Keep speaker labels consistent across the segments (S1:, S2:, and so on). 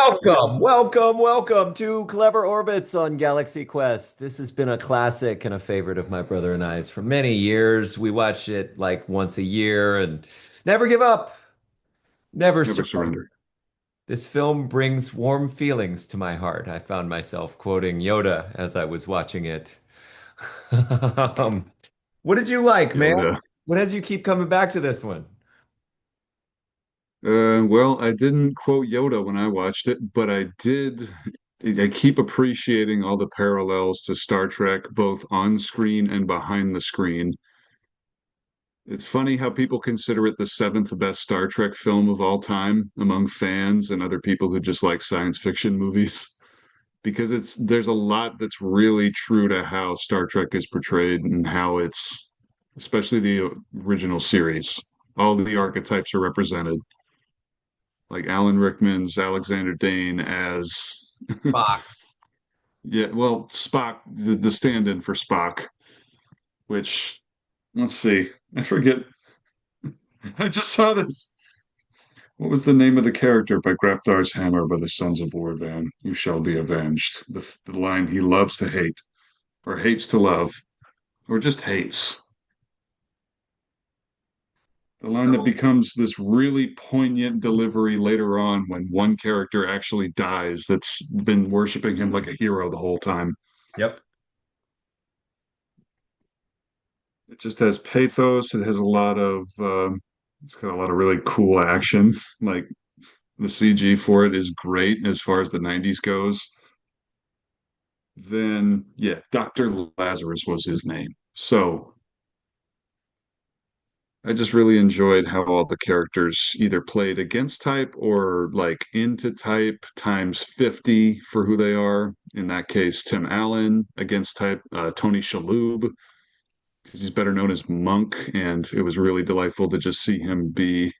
S1: Welcome to Clever Orbits on Galaxy Quest. This has been a classic and a favorite of my brother and I's for many years. We watch it like once a year and never give up, never
S2: Never
S1: surrender.
S2: surrender.
S1: This film brings warm feelings to my heart. I found myself quoting Yoda as I was watching it. Um, what did you like, man?
S2: Yoda.
S1: What has you keep coming back to this one?
S2: Well, I didn't quote Yoda when I watched it, but I did. I keep appreciating all the parallels to Star Trek, both on screen and behind the screen. It's funny how people consider it the seventh best Star Trek film of all time among fans and other people who just like science fiction movies, because there's a lot that's really true to how Star Trek is portrayed and how it's, especially the original series, all the archetypes are represented. Like Alan Rickman's Alexander Dane as
S1: Spock.
S2: yeah, well, Spock, the stand-in for Spock, which let's see, I forget. I just saw this. What was the name of the character by Grabthar's Hammer by the Sons of Orvan? You shall be avenged. The line he loves to hate, or hates to love, or just hates. The line that
S1: So,
S2: becomes this really poignant delivery later on when one character actually dies that's been worshiping him like a hero the whole time.
S1: yep.
S2: It just has pathos. It has it's got a lot of really cool action. Like the CG for it is great as far as the 90s goes. Then, yeah, Dr. Lazarus was his name. So I just really enjoyed how all the characters either played against type or like into type times 50 for who they are. In that case, Tim Allen against type, Tony Shalhoub, because he's better known as Monk. And it was really delightful to just see him be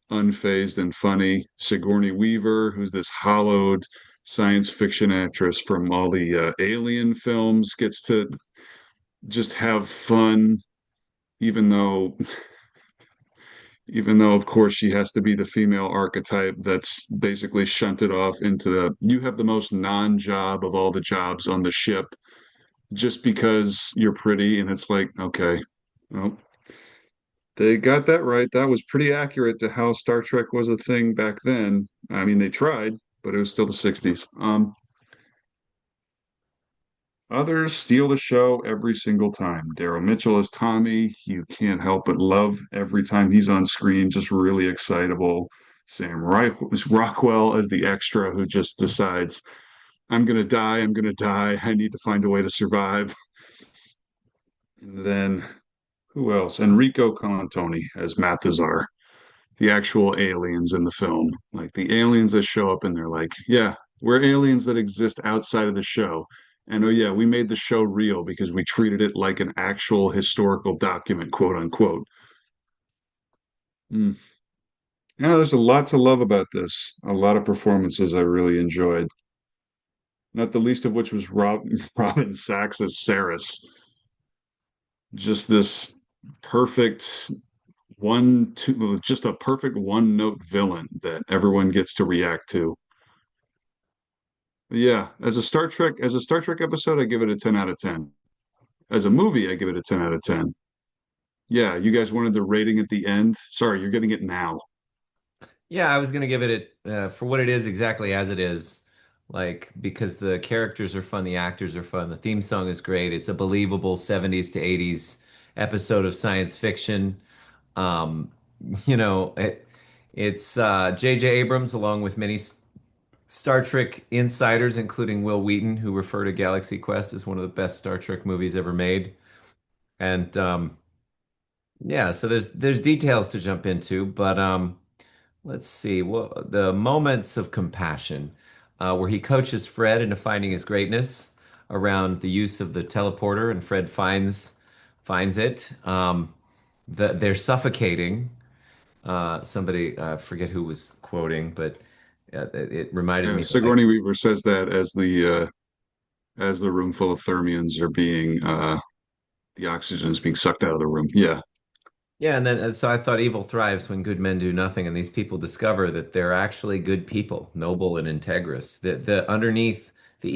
S2: unfazed and funny. Sigourney Weaver, who's this hollowed science fiction actress from all the Alien films, gets to just have fun, even though even though of course she has to be the female archetype that's basically shunted off into the you have the most non-job of all the jobs on the ship just because you're pretty, and it's like, okay, well, they got that right. That was pretty accurate to how Star Trek was a thing back then. I mean, they tried, but it was still the 60s. Others steal the show every single time. Daryl Mitchell as Tommy. You can't help but love every time he's on screen, just really excitable. Rockwell as the extra who just decides, I'm going to die. I'm going to die. I need to find a way to survive. And then who else? Enrico Colantoni as Mathazar, the actual aliens in the film. Like the aliens that show up and they're like, yeah, we're aliens that exist outside of the show. And oh yeah, we made the show real because we treated it like an actual historical document, quote unquote. Mm. You know, there's a lot to love about this. A lot of performances I really enjoyed. Not the least of which was Robin Sachs as Saris. Just this perfect just a perfect one note villain that everyone gets to react to. Yeah, as a Star Trek episode, I give it a 10 out of 10. As a movie, I give it a 10 out of 10. Yeah, you guys wanted the rating at the end. Sorry, you're getting it now.
S1: Yeah, I was gonna give it for what it is, exactly as it is. Like, because the characters are fun, the actors are fun, the theme song is great. It's a believable 70s to 80s episode of science fiction. Um, you know, it's J.J. Abrams along with many Star Trek insiders, including Will Wheaton, who refer to Galaxy Quest as one of the best Star Trek movies ever made. And yeah, so there's details to jump into, but let's see. Well, the moments of compassion, where he coaches Fred into finding his greatness around the use of the teleporter, and Fred finds it. They're suffocating. Somebody, I forget who was quoting, but it reminded
S2: Yeah,
S1: me of like,
S2: Sigourney Weaver says that as the room full of thermians are being the oxygen is being sucked out of the room. Yeah.
S1: Yeah, and then so I thought evil thrives when good men do nothing, and these people discover that they're actually good people, noble and integrous. The underneath the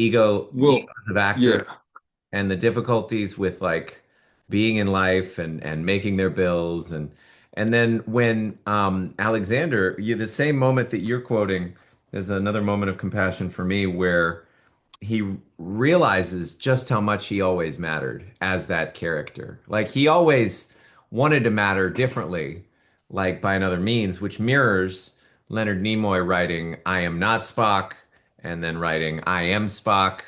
S2: Well,
S1: egos of actors
S2: yeah,
S1: and the difficulties with like being in life and making their bills and then when Alexander, the same moment that you're quoting, there's another moment of compassion for me where he realizes just how much he always mattered as that character. Like he always wanted to matter differently, like by another means, which mirrors Leonard Nimoy writing "I am not Spock" and then writing "I am Spock,"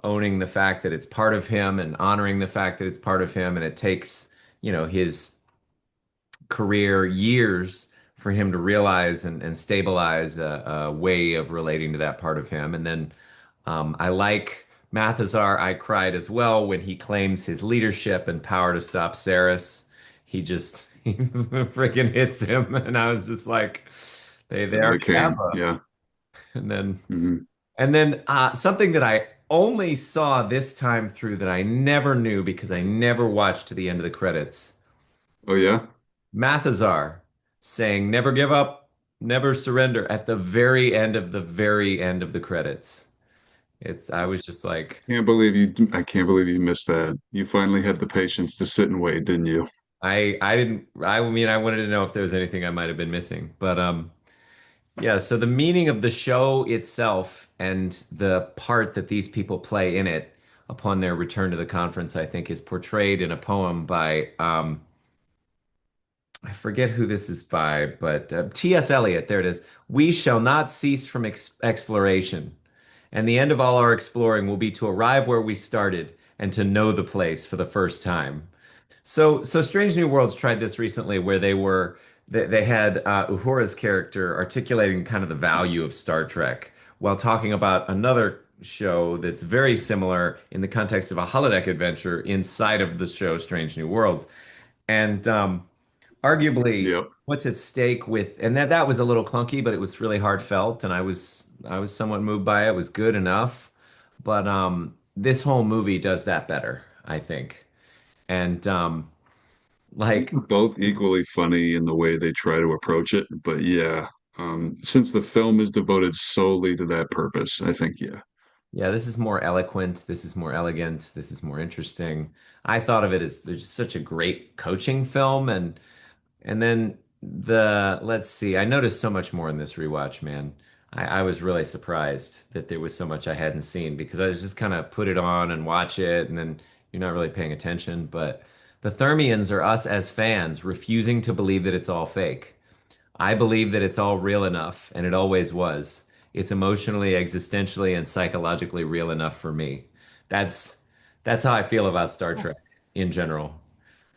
S1: owning the fact that it's part of him and honoring the fact that it's part of him, and it takes, his career years for him to realize and stabilize a way of relating to that part of him. And then I like Mathazar. I cried as well when he claims his leadership and power to stop Saris. He just he freaking hits him, and I was just like, they
S2: Senator
S1: already have
S2: Kane.
S1: a.
S2: Yeah.
S1: And then
S2: Hmm.
S1: something that I only saw this time through that I never knew because I never watched to the end of the credits.
S2: Oh yeah.
S1: Mathazar saying "Never give up, never surrender" at the very end of the very end of the credits. I was just like,
S2: I can't believe you missed that. You finally had the patience to sit and wait, didn't you?
S1: I didn't I mean I wanted to know if there was anything I might have been missing. But yeah, so the meaning of the show itself and the part that these people play in it upon their return to the conference, I think is portrayed in a poem by I forget who this is by, but T.S. Eliot, there it is. We shall not cease from exploration, and the end of all our exploring will be to arrive where we started and to know the place for the first time. So Strange New Worlds tried this recently, where they had Uhura's character articulating kind of the value of Star Trek while talking about another show that's very similar in the context of a holodeck adventure inside of the show Strange New Worlds. And arguably
S2: Yep.
S1: what's at stake with and that was a little clunky, but it was really heartfelt, and I was somewhat moved by it. It was good enough. But this whole movie does that better, I think. And
S2: I think
S1: like
S2: they're both equally funny in the way they try to approach it. But yeah, since the film is devoted solely to that purpose, I think yeah.
S1: yeah, this is more eloquent, this is more elegant, this is more interesting. I thought of it as there's such a great coaching film. And then let's see, I noticed so much more in this rewatch, man. I was really surprised that there was so much I hadn't seen because I was just kind of put it on and watch it, and then you're not really paying attention. But the Thermians are us as fans refusing to believe that it's all fake. I believe that it's all real enough, and it always was. It's emotionally, existentially, and psychologically real enough for me. That's that's how I feel about Star Trek in general.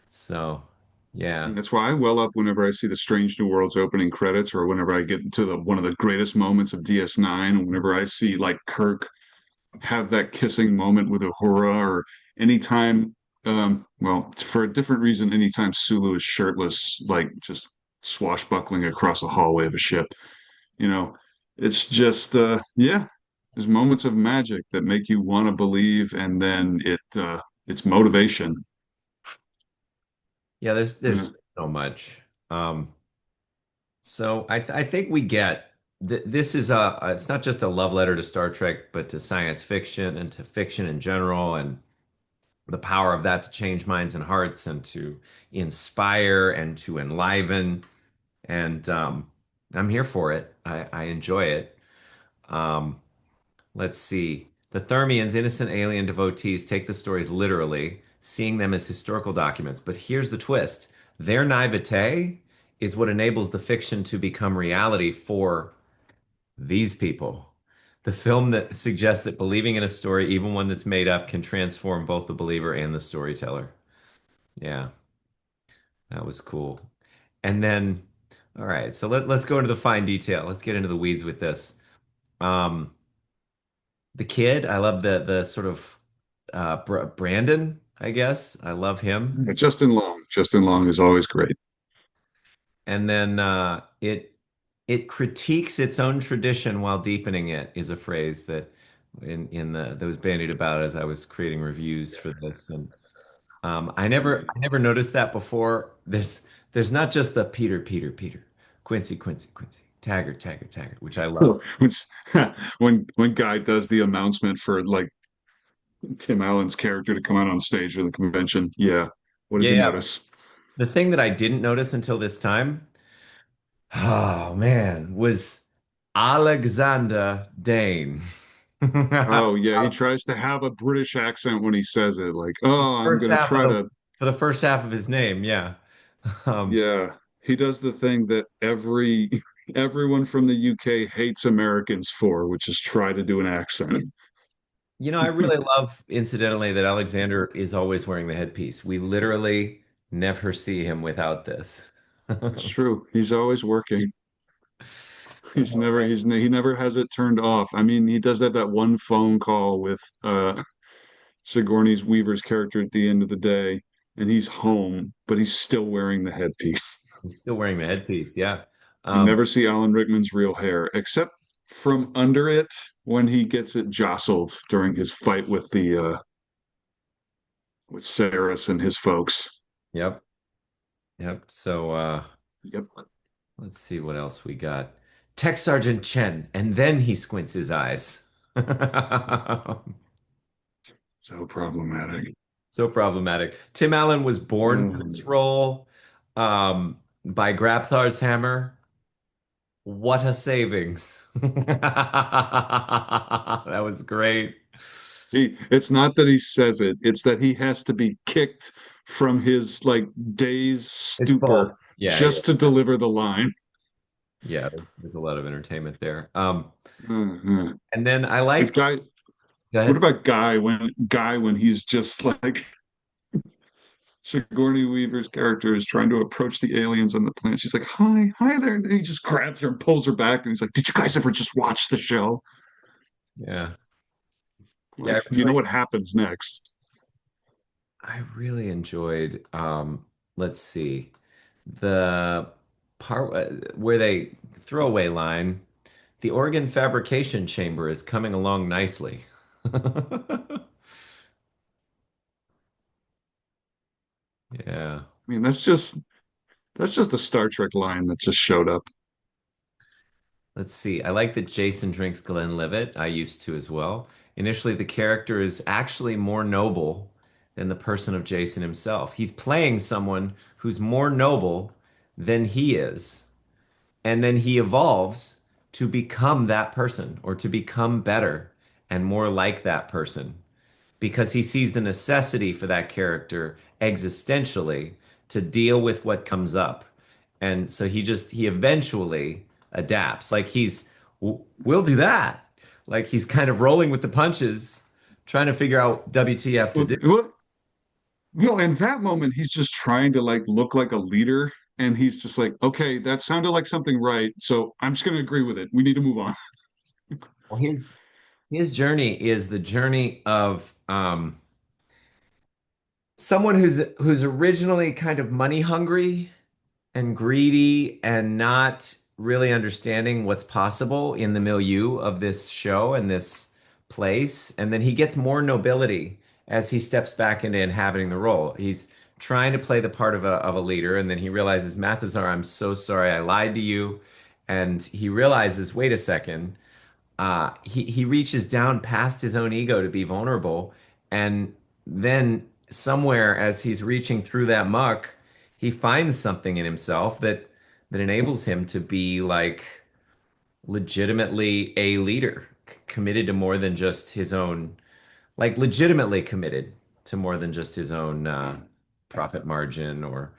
S1: So, yeah.
S2: That's why I well up whenever I see the Strange New Worlds opening credits, or whenever I get to the one of the greatest moments of DS9, whenever I see like Kirk have that kissing moment with Uhura, or anytime, well, for a different reason, anytime Sulu is shirtless, like just swashbuckling across a hallway of a ship, you know, it's just, yeah, there's moments of magic that make you want to believe, and then it's motivation.
S1: Yeah, there's
S2: Yeah.
S1: just so much. Um, so I think we get this is it's not just a love letter to Star Trek, but to science fiction and to fiction in general, and the power of that to change minds and hearts and to inspire and to enliven. And I'm here for it. I enjoy it. Um, Let's see. The Thermians, innocent alien devotees, take the stories literally, seeing them as historical documents. But here's the twist. Their naivete is what enables the fiction to become reality for these people. The film that suggests that believing in a story, even one that's made up, can transform both the believer and the storyteller. Yeah, that was cool. And then, all right, so let's go into the fine detail. Let's get into the weeds with this. Um, the kid, I love the sort of Brandon, I guess. I love him.
S2: Yeah, Justin Long. Justin Long is always great.
S1: And then it critiques its own tradition while deepening it is a phrase that in the that was bandied about as I was creating reviews for this. And I never noticed that before. there's not just the Peter, Peter, Peter, Quincy, Quincy, Quincy, Taggart, Taggart, Taggart, which I love.
S2: Which when Guy does the announcement for like Tim Allen's character to come out on stage for the convention, yeah, what does
S1: Yeah,
S2: he
S1: yeah.
S2: notice?
S1: The thing that I didn't notice until this time, oh man, was Alexander Dane.
S2: Oh yeah, he tries to have a British accent when he says it, like, "Oh, I'm
S1: First
S2: gonna
S1: half of
S2: try
S1: the
S2: to."
S1: for the first half of his name, yeah. Um,
S2: Yeah, he does the thing that everyone from the UK hates Americans for, which is try to do an accent.
S1: I really love, incidentally, that Alexander is always wearing the headpiece. We literally never see him without this.
S2: It's true. He's always working. He never has it turned off. I mean, he does have that one phone call with Sigourney Weaver's character at the end of the day, and he's home, but he's still wearing the headpiece.
S1: He's still wearing the headpiece, yeah.
S2: You
S1: Um,
S2: never see Alan Rickman's real hair, except from under it when he gets it jostled during his fight with Saris and his folks.
S1: yep, yep. So
S2: Yep.
S1: let's see what else we got. Tech Sergeant Chen, and then he squints his eyes.
S2: So problematic.
S1: So problematic. Tim Allen was born for this
S2: Mm.
S1: role by Grabthar's hammer. What a savings. That was great.
S2: It's not that he says it, it's that he has to be kicked from his like dazed
S1: It's both.
S2: stupor
S1: Yeah, yeah.
S2: just to deliver the line.
S1: Yeah, there's a lot of entertainment there.
S2: Mhm.
S1: And then I
S2: Like
S1: like,
S2: Guy,
S1: go
S2: what
S1: ahead.
S2: about Guy when he's just like Sigourney Weaver's character is trying to approach the aliens on the planet. She's like, "Hi, hi there." And he just grabs her and pulls her back, and he's like, "Did you guys ever just watch the show?
S1: Yeah. Yeah,
S2: Like, do you know what happens next?"
S1: I really enjoyed let's see. The part where they throwaway line, the organ fabrication chamber is coming along nicely. Yeah.
S2: I mean, that's just a Star Trek line that just showed up.
S1: Let's see. I like that Jason drinks Glenlivet. I used to as well. Initially, the character is actually more noble than the person of Jason himself. He's playing someone who's more noble than he is. And then he evolves to become that person or to become better and more like that person because he sees the necessity for that character existentially to deal with what comes up. And so he eventually adapts. Like we'll do that. Like he's kind of rolling with the punches, trying to figure out WTF to
S2: Well,
S1: do.
S2: well, well, in that moment, he's just trying to like look like a leader, and he's just like, "Okay, that sounded like something right, so I'm just going to agree with it. We need to move on."
S1: Well, his journey is the journey of someone who's originally kind of money hungry and greedy and not really understanding what's possible in the milieu of this show and this place. And then he gets more nobility as he steps back into inhabiting the role. He's trying to play the part of a leader, and then he realizes, Mathazar, I'm so sorry I lied to you. And he realizes, wait a second, he reaches down past his own ego to be vulnerable, and then somewhere as he's reaching through that muck, he finds something in himself that enables him to be like legitimately a leader, committed to more than just his own, like legitimately committed to more than just his own profit margin or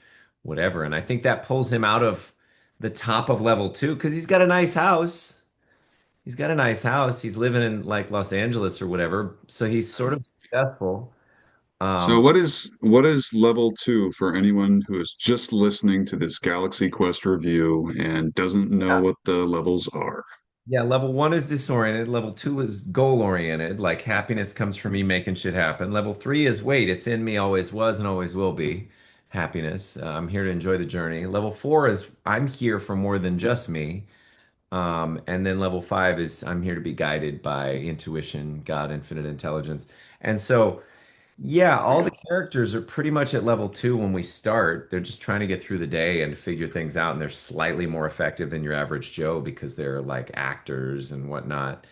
S1: whatever. And I think that pulls him out of the top of level two because he's got a nice house. He's got a nice house. He's living in like Los Angeles or whatever. So he's sort of successful.
S2: So
S1: Um,
S2: what is level two for anyone who is just listening to this Galaxy Quest review and doesn't know
S1: yeah.
S2: what the levels are?
S1: Yeah, level one is disoriented. Level two is goal oriented. Like happiness comes from me making shit happen. Level three is wait, it's in me, always was and always will be. Happiness. I'm here to enjoy the journey. Level four is I'm here for more than just me. And then level five is I'm here to be guided by intuition, God, infinite intelligence. And so Yeah,
S2: I
S1: all the
S2: got
S1: characters are pretty much at level 2 when we start. They're just trying to get through the day and figure things out, and they're slightly more effective than your average Joe because they're like actors and whatnot.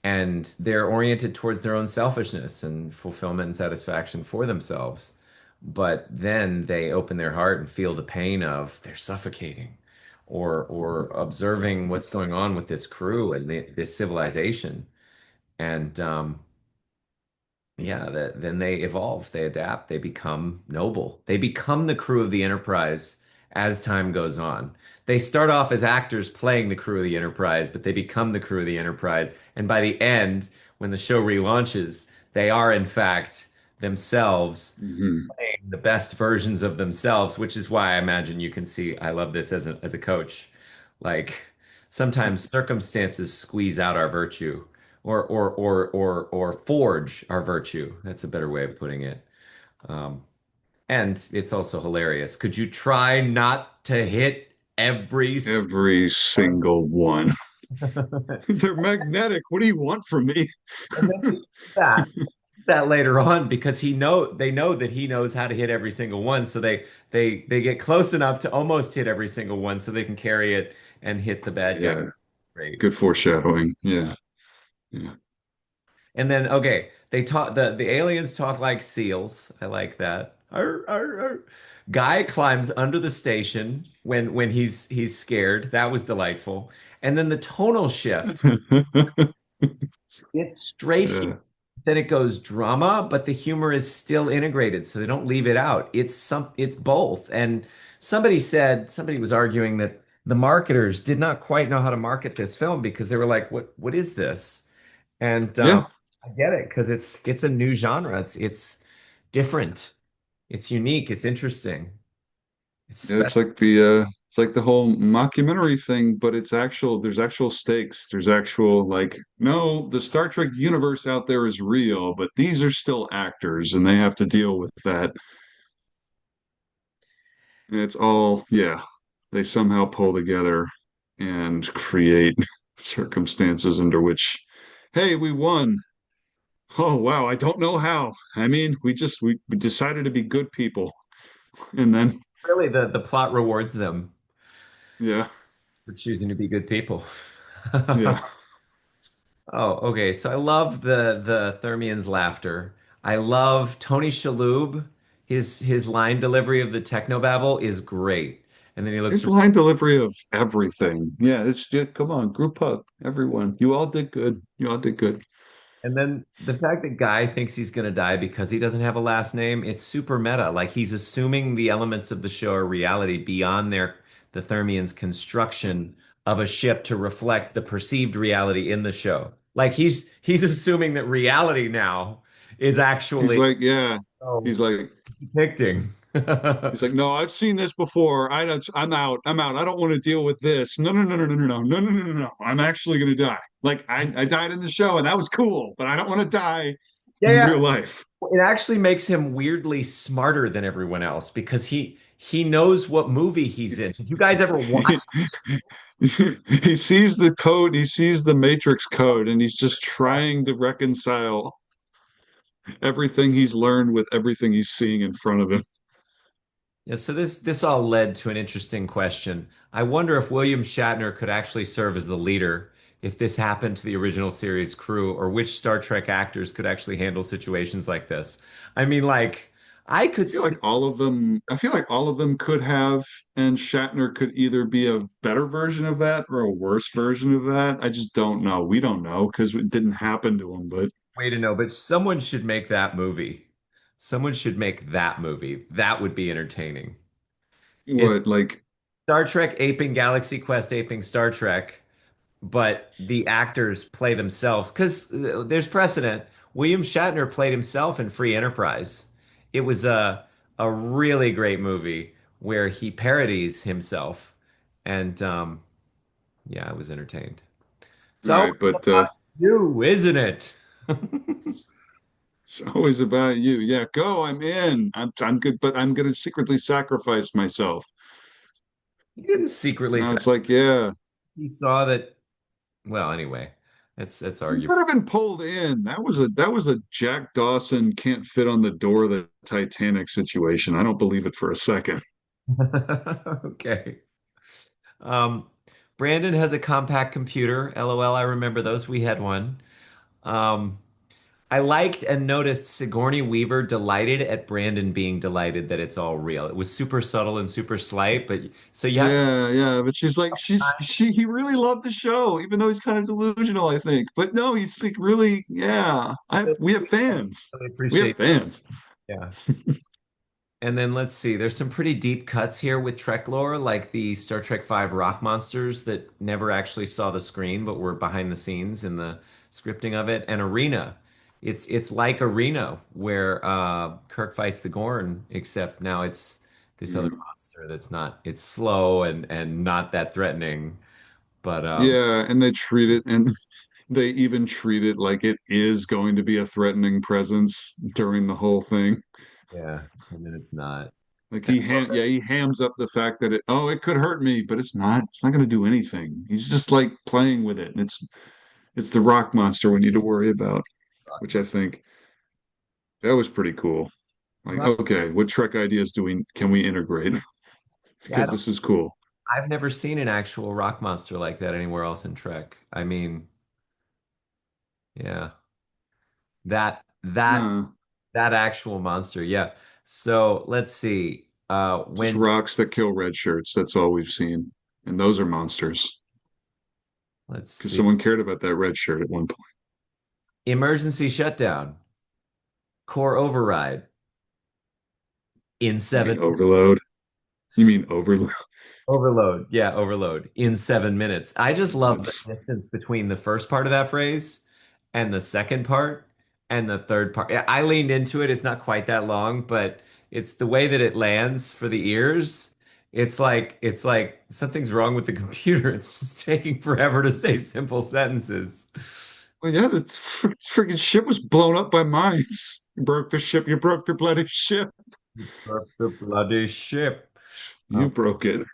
S1: And they're oriented towards their own selfishness and fulfillment and satisfaction for themselves. But then they open their heart and feel the pain of they're suffocating or observing what's going on with this crew and this civilization. And yeah, then they evolve, they adapt, they become noble. They become the crew of the Enterprise as time goes on. They start off as actors playing the crew of the Enterprise, but they become the crew of the Enterprise. And by the end, when the show relaunches, they are in fact themselves
S2: Mhm.
S1: the best versions of themselves, which is why I imagine you can see I love this as a coach. Like sometimes circumstances squeeze out our virtue or forge our virtue. That's a better way of putting it. Um, and it's also hilarious. Could you try not to hit every
S2: Every single one. They're magnetic. What do you want from me?
S1: and then they use that later on because they know that he knows how to hit every single one, so they get close enough to almost hit every single one so they can carry it and hit the bad guy.
S2: Yeah,
S1: Great.
S2: good foreshadowing. Yeah, yeah.
S1: And then okay, they talk the aliens talk like seals. I like that. Arr, arr, arr. Guy climbs under the station when he's scared. That was delightful. And then the tonal shift. It's straight humor.
S2: Yeah.
S1: Then it goes drama, but the humor is still integrated, so they don't leave it out. It's both. And somebody was arguing that the marketers did not quite know how to market this film because they were like, what is this? And
S2: Yeah.
S1: I get it because it's a new genre. It's different. It's unique. It's interesting. It's
S2: Yeah,
S1: special.
S2: it's like the whole mockumentary thing, but there's actual stakes. There's actual like no, the Star Trek universe out there is real, but these are still actors and they have to deal with that. And it's all, yeah, they somehow pull together and create circumstances under which, hey, we won. Oh wow, I don't know how. I mean, we decided to be good people. And then
S1: Really, the plot rewards them
S2: yeah,
S1: for choosing to be good people.
S2: yeah.
S1: Oh, okay. So I love the Thermian's laughter. I love Tony Shalhoub. His line delivery of the technobabble is great. And then he looks
S2: His line delivery of everything. Yeah, it's just come on, group hug, everyone. You all did good. You all did good.
S1: and then the fact that Guy thinks he's gonna die because he doesn't have a last name, it's super meta. Like he's assuming the elements of the show are reality beyond the Thermian's construction of a ship to reflect the perceived reality in the show. Like he's assuming that reality now is
S2: He's
S1: actually
S2: like, yeah.
S1: oh,
S2: He's like,
S1: depicting.
S2: he's like, no, I've seen this before. I'm out. I'm out. I don't want to deal with this. No, no, no, no, no, no, no, no, no, no, no. No. I'm actually gonna die. Like I died in the show and that was cool, but I don't want to die
S1: Yeah,
S2: in
S1: yeah.
S2: real life.
S1: It actually makes him weirdly smarter than everyone else because he knows what movie he's in. Did you guys ever watch?
S2: He sees the code, he sees the Matrix code, and he's just trying to reconcile everything he's learned with everything he's seeing in front of him.
S1: Yeah, so this all led to an interesting question. I wonder if William Shatner could actually serve as the leader if this happened to the original series crew, or which Star Trek actors could actually handle situations like this. I mean, like I could see
S2: I feel like all of them could have, and Shatner could either be a better version of that or a worse version of that. I just don't know. We don't know because it didn't happen to him, but
S1: way to know, but someone should make that movie. Someone should make that movie. That would be entertaining. It's
S2: what like
S1: Star Trek aping Galaxy Quest aping Star Trek, but the actors play themselves because there's precedent. William Shatner played himself in Free Enterprise. It was a really great movie where he parodies himself, and yeah, I was entertained. It's
S2: all right,
S1: always
S2: but
S1: about you, isn't it?
S2: it's always about you. Yeah, go. I'm in. I'm good, but I'm gonna secretly sacrifice myself.
S1: He didn't secretly
S2: Now
S1: say
S2: it's like, yeah,
S1: he saw that. Well, anyway. That's
S2: He
S1: arguable.
S2: could have been pulled in. That was a Jack Dawson can't fit on the door of the Titanic situation. I don't believe it for a second.
S1: Okay. Um, Brandon has a compact computer. LOL, I remember those. We had one. Um, I liked and noticed Sigourney Weaver delighted at Brandon being delighted that it's all real. It was super subtle and super slight, but so you have to.
S2: Yeah, yeah, but she's like he really loved the show, even though he's kind of delusional, I think. But no, he's like really, yeah. I we have fans.
S1: I
S2: We have
S1: appreciate.
S2: fans.
S1: Yeah. And then let's see, there's some pretty deep cuts here with Trek lore, like the Star Trek V rock monsters that never actually saw the screen, but were behind the scenes in the scripting of it. And Arena. It's like Arena, where Kirk fights the Gorn, except now it's this other
S2: Mm.
S1: monster that's not, it's slow and not that threatening. But
S2: Yeah, and they treat it and they even treat it like it is going to be a threatening presence during the whole thing.
S1: yeah, and then it's not.
S2: Like
S1: And I love it.
S2: he hams up the fact that it could hurt me, but it's not going to do anything. He's just like playing with it. And it's the rock monster we need to worry about,
S1: Rock
S2: which I
S1: Mon-
S2: think that was pretty cool. Like,
S1: Rock-
S2: okay, what Trek ideas do we can we integrate?
S1: yeah,
S2: Because this is cool.
S1: I've never seen an actual rock monster like that anywhere else in Trek. I mean, yeah. That that
S2: No,
S1: that actual monster, yeah. So let's see.
S2: just
S1: When
S2: rocks that kill red shirts. That's all we've seen. And those are monsters.
S1: let's
S2: Because
S1: see.
S2: someone cared about that red shirt at one point.
S1: Emergency shutdown, core override in
S2: You
S1: seven
S2: mean overload? You mean overload?
S1: overload. Yeah, overload in 7 minutes. I just love the
S2: That's
S1: distance between the first part of that phrase and the second part and the third part. Yeah, I leaned into it. It's not quite that long, but it's the way that it lands for the ears. It's like something's wrong with the computer. It's just taking forever to say simple sentences.
S2: well, yeah, the freaking ship was blown up by mines. You broke the ship. You broke the bloody ship.
S1: The bloody ship.
S2: You broke it.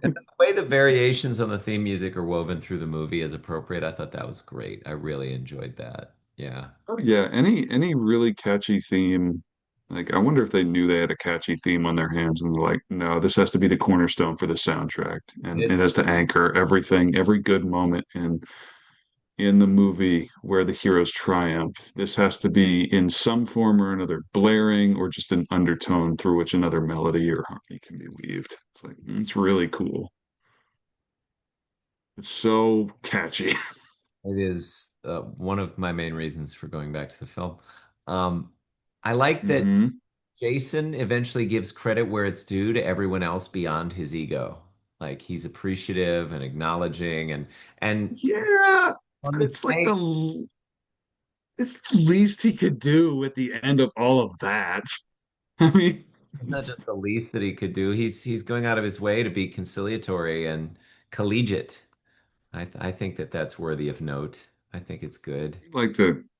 S1: And the way the variations on the theme music are woven through the movie is appropriate. I thought that was great. I really enjoyed that. Yeah.
S2: Oh yeah, any really catchy theme. Like I wonder if they knew they had a catchy theme on their hands and they're like, no, this has to be the cornerstone for the soundtrack. And
S1: It,
S2: it has to anchor everything, every good moment in the movie where the heroes triumph. This has to be in some form or another, blaring or just an undertone through which another melody or harmony can be weaved. It's like it's really cool. It's so catchy.
S1: it is one of my main reasons for going back to the film. Um, I like that
S2: Hmm.
S1: Jason eventually gives credit where it's due to everyone else beyond his ego. Like he's appreciative and acknowledging and
S2: Yeah,
S1: on
S2: but
S1: the
S2: it's like
S1: same,
S2: it's the least he could do at the end of all of that. I mean,
S1: it's not just the least that he could do. He's going out of his way to be conciliatory and collegiate. I think that that's worthy of note. I think it's good.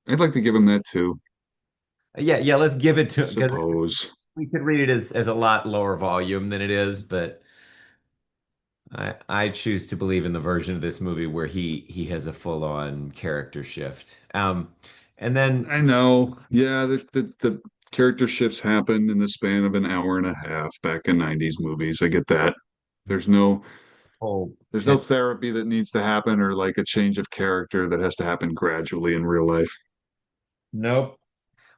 S2: I'd like to give him that too,
S1: Yeah, yeah, let's give it
S2: I
S1: to because
S2: suppose.
S1: we could read it as a lot lower volume than it is, but I choose to believe in the version of this movie where he has a full-on character shift. And then
S2: I know. Yeah, the character shifts happen in the span of an hour and a half back in 90s movies. I get that. There's no
S1: whole
S2: there's
S1: 10,
S2: no therapy that needs to happen or like a change of character that has to happen gradually in real life.
S1: nope.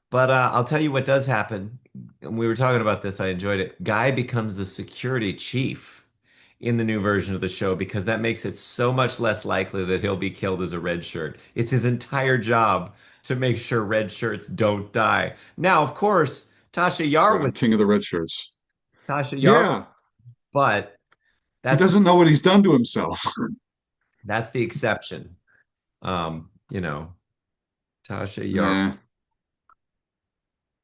S1: But I'll tell you what does happen. And we were talking about this. I enjoyed it. Guy becomes the security chief in the new version of the show because that makes it so much less likely that he'll be killed as a red shirt. It's his entire job to make sure red shirts don't die. Now, of course,
S2: Right, I'm king of the red shirts.
S1: Tasha Yar,
S2: Yeah,
S1: but
S2: he
S1: that's
S2: doesn't know what he's done to himself.
S1: that's the exception. You know, Tasha Yar,
S2: Nah,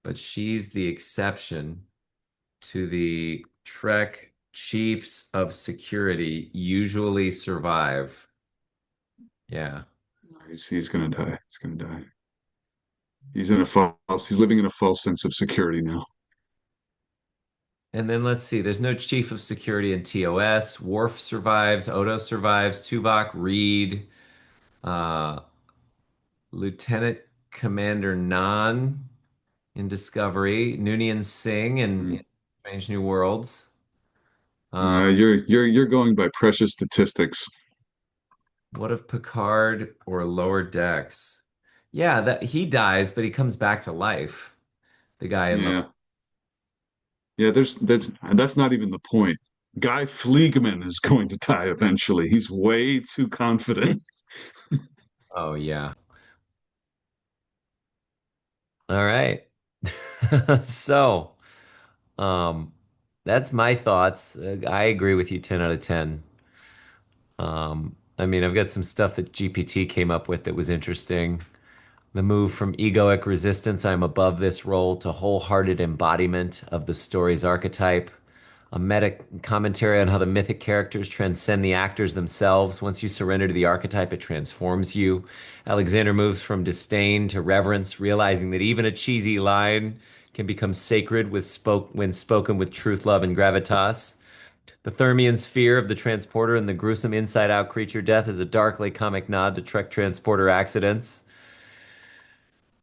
S1: but she's the exception to the Trek chiefs of security usually survive. Yeah.
S2: he's gonna die. He's gonna die. He's living in a false sense of security now.
S1: And then let's see, there's no chief of security in TOS. Worf survives, Odo survives, Tuvok, Reed. Uh, Lieutenant Commander Nan in Discovery, Noonien Singh in
S2: Mm.
S1: Strange New Worlds. Uh,
S2: You're going by precious statistics.
S1: what of Picard or Lower Decks? Yeah, that he dies, but he comes back to life. The guy in Lower.
S2: Yeah. Yeah, that's not even the point. Guy Fleegman is going to die eventually. He's way too confident.
S1: Oh yeah. All right. So, um, that's my thoughts. I agree with you 10 out of 10. I mean, I've got some stuff that GPT came up with that was interesting. The move from egoic resistance, I'm above this role, to wholehearted embodiment of the story's archetype. A meta commentary on how the mythic characters transcend the actors themselves. Once you surrender to the archetype, it transforms you. Alexander moves from disdain to reverence, realizing that even a cheesy line can become sacred when spoken with truth, love, and gravitas. The Thermian's fear of the transporter and the gruesome inside-out creature death is a darkly comic nod to Trek transporter accidents.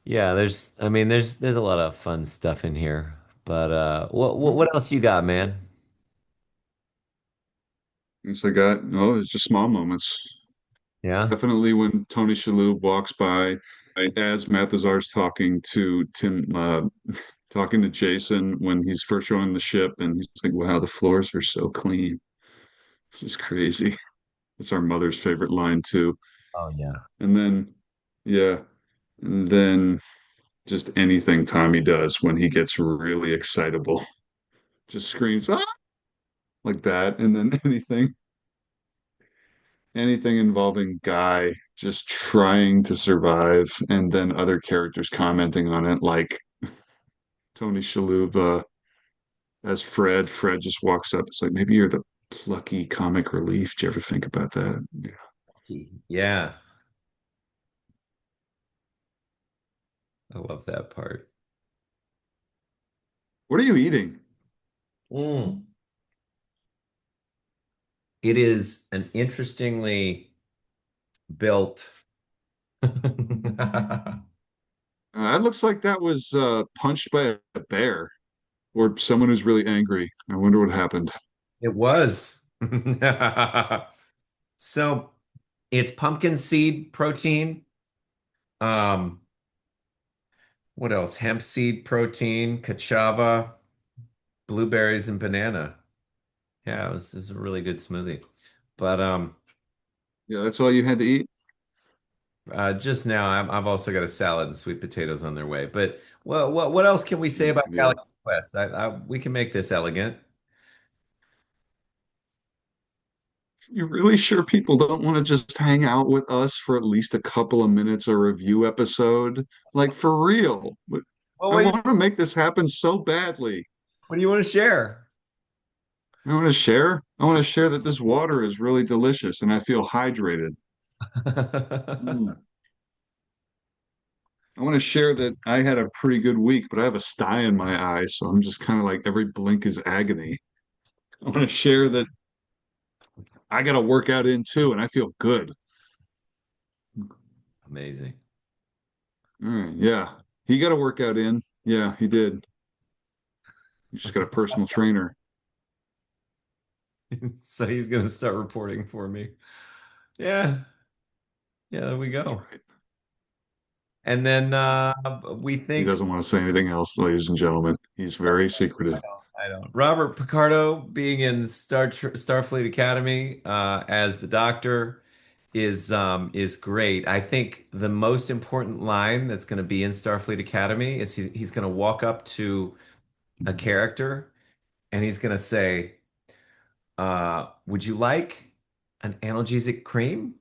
S1: Yeah, I mean, there's a lot of fun stuff in here. But what else you got, man?
S2: Yes, I got, no, it's just small moments.
S1: Yeah.
S2: Definitely when Tony Shalhoub walks by as Mathazar's talking to talking to Jason when he's first showing the ship, and he's like, wow, the floors are so clean. This is crazy. It's our mother's favorite line too.
S1: Oh yeah.
S2: And then, yeah, and then just anything Tommy does when he gets really excitable, just screams, ah, like that. And then anything involving Guy just trying to survive, and then other characters commenting on it, like Tony Shalhoub as Fred. Fred just walks up. It's like, maybe you're the plucky comic relief. Do you ever think about that? Yeah.
S1: Yeah. I love that part.
S2: What are you eating?
S1: Mm. It is an interestingly built.
S2: That looks like that was punched by a bear or someone who's really angry. I wonder what happened.
S1: It was. So it's pumpkin seed protein. Um, what else? Hemp seed protein, cassava, blueberries, and banana. Yeah, it was a really good smoothie. But
S2: Yeah, that's all you had to eat.
S1: just now I've also got a salad and sweet potatoes on their way. But what else can we say
S2: Mm,
S1: about
S2: yeah.
S1: Galaxy Quest? We can make this elegant.
S2: You're really sure people don't want to just hang out with us for at least a couple of minutes a review episode? Like for real.
S1: Well,
S2: I want to make this happen so badly.
S1: what do you want to share?
S2: I want to share that this water is really delicious and I feel hydrated. Mm. I want to share that I had a pretty good week, but I have a sty in my eye, so I'm just kind of like every blink is agony. I want to share that I got to work out in too, and I feel good.
S1: Amazing.
S2: All right, yeah. He got to work out in. Yeah, he did. He just got a personal trainer.
S1: So he's gonna start reporting for me. Yeah, yeah, there we
S2: That's
S1: go.
S2: right.
S1: And then we
S2: He
S1: think
S2: doesn't want to say anything else, ladies and gentlemen. He's very secretive.
S1: I don't. Robert Picardo being in Starfleet Academy as the Doctor is great. I think the most important line that's going to be in Starfleet Academy is he's going to walk up to a character and he's going to say, "Would you like an analgesic cream?"